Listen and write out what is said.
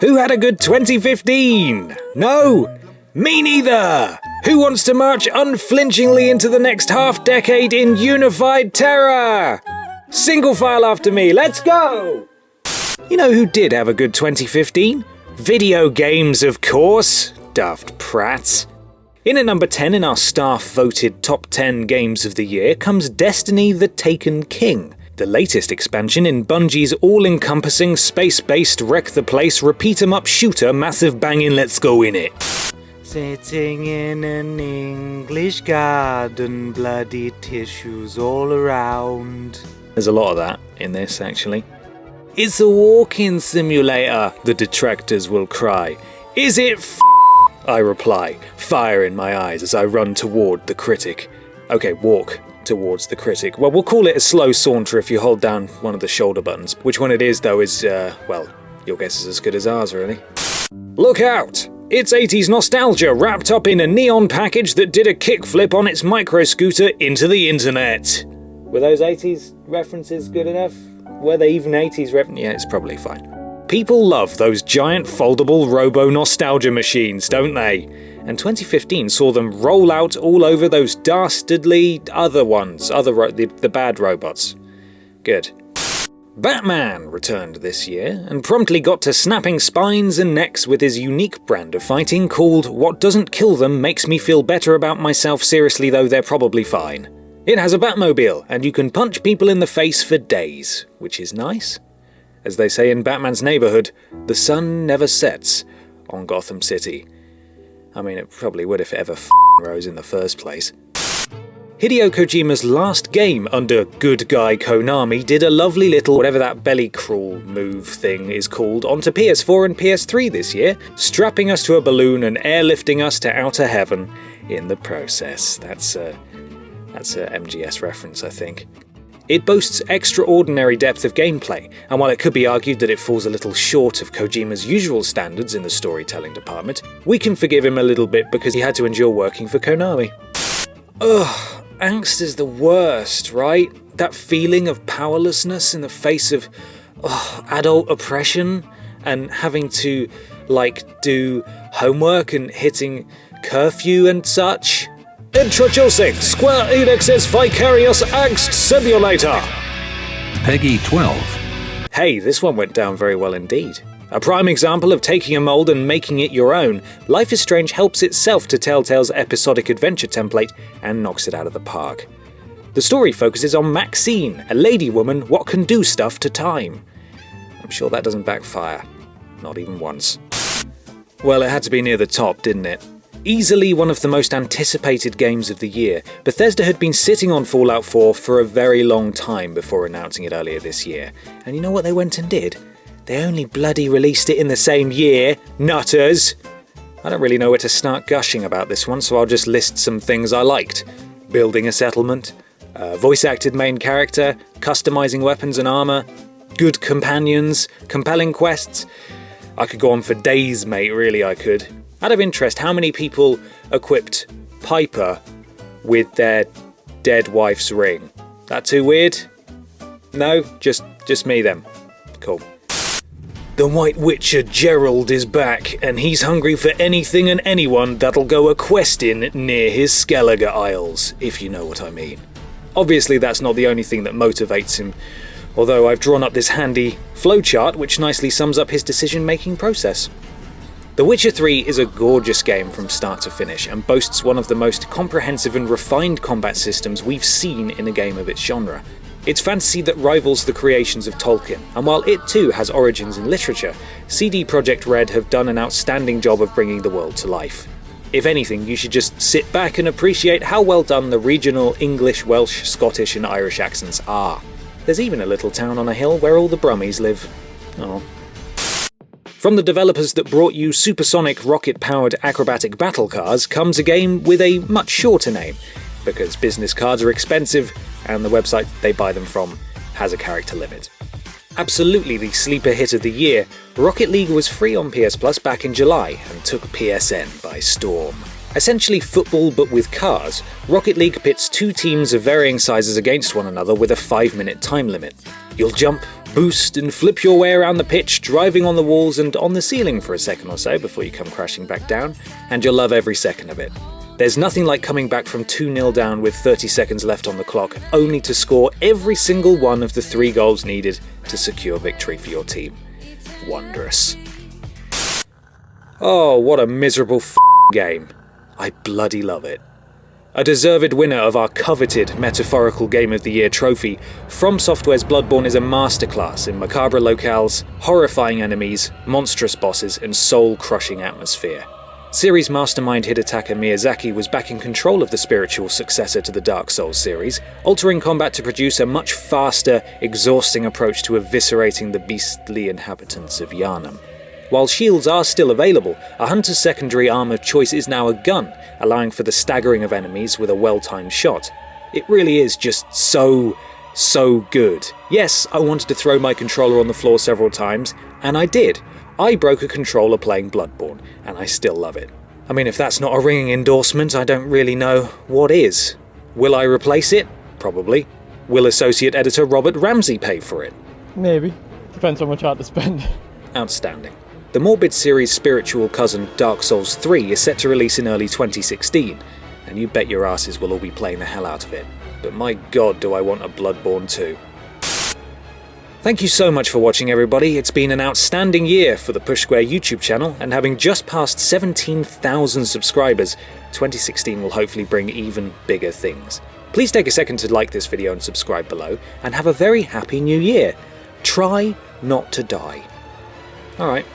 Who had a good 2015? No, me neither. Who wants to march unflinchingly into the next half-decade in unified terror? Single file after me, let's go! You know who did have a good 2015? Video games, of course. Daft prats. In at number 10 in our staff-voted top 10 games of the year comes Destiny: The Taken King, the latest expansion in Bungie's all-encompassing, space-based, wreck-the-place, repeat-em-up shooter massive banging let's go in it. Sitting in an English garden, bloody tissues all around. There's a lot of that in this, actually. It's a walking simulator, the detractors will cry. Is it I reply, fire in my eyes as I run toward the critic. Okay, walk towards the critic. Well, we'll call it a slow saunter if you hold down one of the shoulder buttons. Which one it is, though, is, well, your guess is as good as ours, really. Look out! It's 80s nostalgia wrapped up in a neon package that did a kickflip on its micro-scooter into the internet. Were those 80s references good enough? Were they even 80s references? Yeah, it's probably fine. People love those giant foldable robo-nostalgia machines, don't they? And 2015 saw them roll out all over those dastardly other ones, the bad robots. Good. Batman returned this year, and promptly got to snapping spines and necks with his unique brand of fighting called What Doesn't Kill Them Makes Me Feel Better About Myself Seriously Though They're Probably Fine. It has a Batmobile, and you can punch people in the face for days, which is nice. As they say in Batman's neighborhood, the sun never sets on Gotham City. I mean, it probably would if it ever rose in the first place. Hideo Kojima's last game under good guy Konami did a lovely little whatever that belly crawl move thing is called onto PS4 and PS3 this year, strapping us to a balloon and airlifting us to outer heaven in the process. That's a MGS reference, I think. It boasts extraordinary depth of gameplay, and while it could be argued that it falls a little short of Kojima's usual standards in the storytelling department, we can forgive him a little bit because he had to endure working for Konami. Ugh, angst is the worst, right? That feeling of powerlessness in the face of adult oppression and having to, do homework and hitting curfew and such. Introducing Square Enix's Vicarious Angst Simulator! Peggy 12. Hey, this one went down very well indeed. A prime example of taking a mold and making it your own, Life is Strange helps itself to Telltale's episodic adventure template and knocks it out of the park. The story focuses on Maxine, a lady woman what can do stuff to time. I'm sure that doesn't backfire. Not even once. Well, it had to be near the top, didn't it? Easily one of the most anticipated games of the year, Bethesda had been sitting on Fallout 4 for a very long time before announcing it earlier this year. And you know what they went and did? They only bloody released it in the same year, nutters! I don't really know where to start gushing about this one, so I'll just list some things I liked. Building a settlement, voice-acted main character, customizing weapons and armor, good companions, compelling quests. I could go on for days, mate, really I could. Out of interest, how many people equipped Piper with their dead wife's ring? That too weird? No? Just me then. Cool. The White Witcher Gerald is back, and he's hungry for anything and anyone that'll go a-questing near his Skellige Isles, if you know what I mean. Obviously that's not the only thing that motivates him, although I've drawn up this handy flowchart which nicely sums up his decision-making process. The Witcher 3 is a gorgeous game from start to finish and boasts one of the most comprehensive and refined combat systems we've seen in a game of its genre. It's fantasy that rivals the creations of Tolkien, and while it too has origins in literature, CD Projekt Red have done an outstanding job of bringing the world to life. If anything, you should just sit back and appreciate how well done the regional English, Welsh, Scottish and Irish accents are. There's even a little town on a hill where all the Brummies live. Oh. From the developers that brought you supersonic rocket-powered acrobatic battle cars comes a game with a much shorter name, because business cards are expensive and the website they buy them from has a character limit. Absolutely the sleeper hit of the year, Rocket League was free on PS Plus back in July and took PSN by storm. Essentially football but with cars, Rocket League pits two teams of varying sizes against one another with a 5-minute time limit. You'll jump, boost and flip your way around the pitch, driving on the walls and on the ceiling for a second or so before you come crashing back down, and you'll love every second of it. There's nothing like coming back from 2-0 down with 30 seconds left on the clock, only to score every single one of the 3 goals needed to secure victory for your team. Wondrous. Oh, what a miserable game. I bloody love it. A deserved winner of our coveted metaphorical Game of the Year trophy, From Software's Bloodborne is a masterclass in macabre locales, horrifying enemies, monstrous bosses, and soul-crushing atmosphere. Series mastermind Hidetaka Miyazaki was back in control of the spiritual successor to the Dark Souls series, altering combat to produce a much faster, exhausting approach to eviscerating the beastly inhabitants of Yharnam. While shields are still available, a hunter's secondary arm of choice is now a gun, allowing for the staggering of enemies with a well-timed shot. It really is just so good. Yes, I wanted to throw my controller on the floor several times, and I did. I broke a controller playing Bloodborne, and I still love it. I mean, if that's not a ringing endorsement, I don't really know what is. Will I replace it? Probably. Will Associate Editor Robert Ramsey pay for it? Maybe. Depends how much I had to spend. Outstanding. The Morbid series' spiritual cousin, Dark Souls 3, is set to release in early 2016, and you bet your asses we'll all be playing the hell out of it. But my god, do I want a Bloodborne 2. Thank you so much for watching, everybody. It's been an outstanding year for the Push Square YouTube channel, and having just passed 17,000 subscribers, 2016 will hopefully bring even bigger things. Please take a second to like this video and subscribe below, and have a very happy new year. Try not to die. Alright.